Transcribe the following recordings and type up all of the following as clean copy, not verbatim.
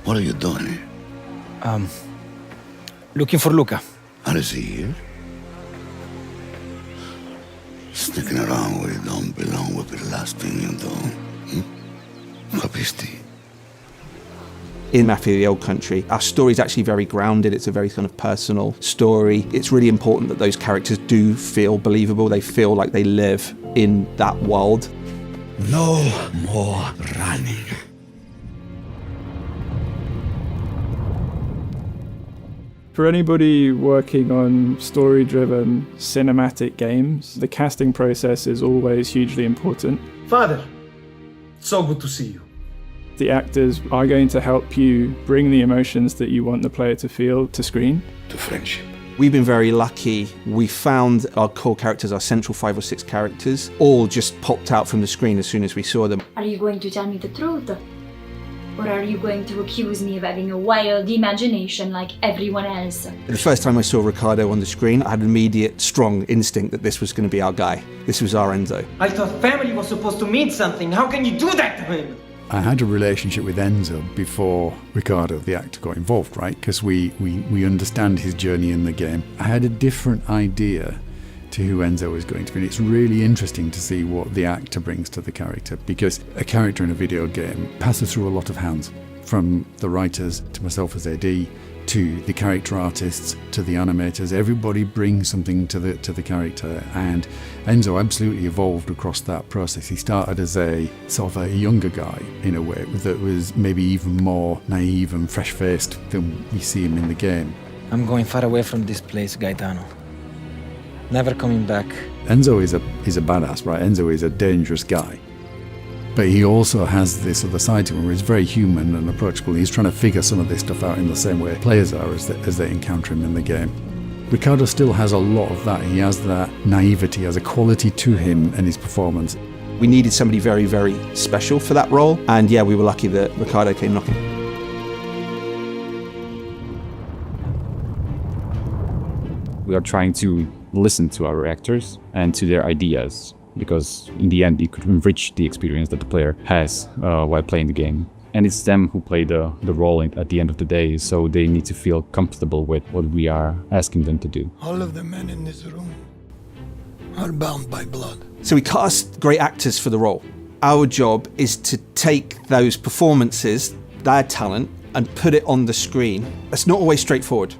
What are you doing? Looking for Luca. And is he here? Sticking around where you don't belong will be the last thing you do. Capisti? In Mafia the Old Country, our story is actually very grounded. It's a very kind of personal story. It's really important that those characters do feel believable. They feel like they live in that world. No more running. For anybody working on story-driven cinematic games, the casting process is always hugely important. Father, so good to see you. The actors are going to help you bring the emotions that you want the player to feel to screen. To friendship. We've been very lucky. We found our core characters, our central 5 or 6 characters, all just popped out from the screen as soon as we saw them. Are you going to tell me the truth? Or are you going to accuse me of having a wild imagination like everyone else? The first time I saw Ricardo on the screen, I had an immediate, strong instinct that this was going to be our guy. This was our Enzo. I thought family was supposed to mean something. How can you do that to him? I had a relationship with Enzo before Ricardo, the actor, got involved, right? Because we understand his journey in the game. I had a different idea to who Enzo is going to be. And it's really interesting to see what the actor brings to the character, because a character in a video game passes through a lot of hands, from the writers to myself as AD, to the character artists, to the animators. Everybody brings something to the character, and Enzo absolutely evolved across that process. He started as a sort of a younger guy in a way that was maybe even more naive and fresh-faced than we see him in the game. I'm going far away from this place, Gaetano. Never coming back. Enzo is a badass, right? Enzo is a dangerous guy. But he also has this other side to him where he's very human and approachable. He's trying to figure some of this stuff out in the same way players are as they encounter him in the game. Ricardo still has a lot of that. He has that naivety, has a quality to him and his performance. We needed somebody very, very special for that role. And yeah, we were lucky that Ricardo came knocking. We are trying to listen to our actors and to their ideas, because in the end it could enrich the experience that the player has while playing the game. And it's them who play the role at the end of the day, so they need to feel comfortable with what we are asking them to do. All of the men in this room are bound by blood. So we cast great actors for the role. Our job is to take those performances, their talent, and put it on the screen. That's not always straightforward.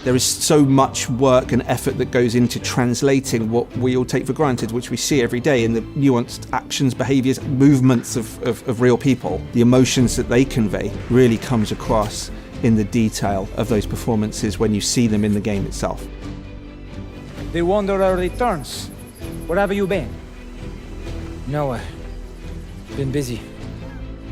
There is so much work and effort that goes into translating what we all take for granted, which we see every day in the nuanced actions, behaviours, movements of real people. The emotions that they convey really comes across in the detail of those performances when you see them in the game itself. They wonder our returns. Where have you been? Nowhere. Been busy.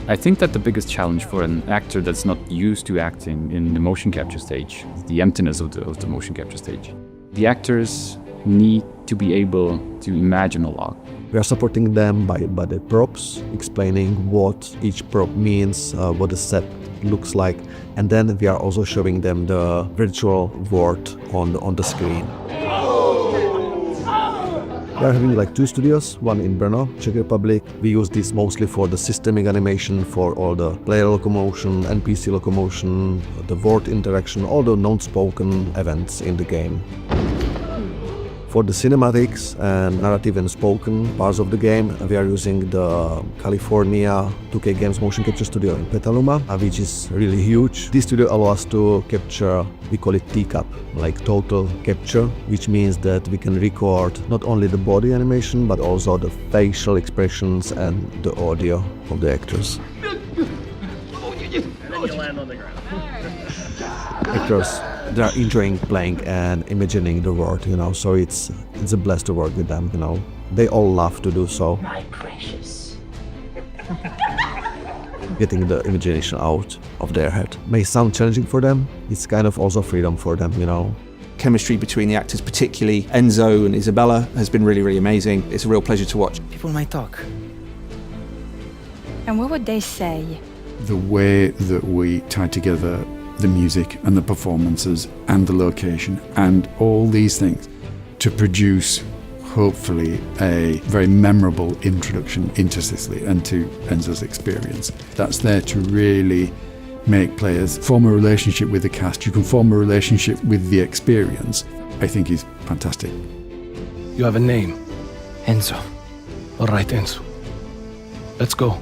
I think that the biggest challenge for an actor that's not used to acting in the motion capture stage is the emptiness of the motion capture stage. The actors need to be able to imagine a lot. We are supporting them by the props, explaining what each prop means, what the set looks like, and then we are also showing them the virtual world on the screen. We are having like 2 studios, one in Brno, Czech Republic. We use this mostly for the systemic animation, for all the player locomotion, NPC locomotion, the word interaction, all the non-spoken events in the game. For the cinematics and narrative and spoken parts of the game, we are using the California 2K Games motion capture studio in Petaluma, which is really huge. This studio allows us to capture, we call it TCAP, like total capture, which means that we can record not only the body animation, but also the facial expressions and the audio of the actors. And then you land on the ground. Actors, they are enjoying playing and imagining the world, so it's a blast to work with them, They all love to do so. My precious. Getting the imagination out of their head may sound challenging for them. It's kind of also freedom for them, Chemistry between the actors, particularly Enzo and Isabella, has been really, really amazing. It's a real pleasure to watch. People might talk. And what would they say? The way that we tie together the music and the performances and the location and all these things to produce, hopefully, a very memorable introduction into Sicily and to Enzo's experience. That's there to really make players form a relationship with the cast, you can form a relationship with the experience, I think is fantastic. You have a name. Enzo. All right, Enzo. Let's go.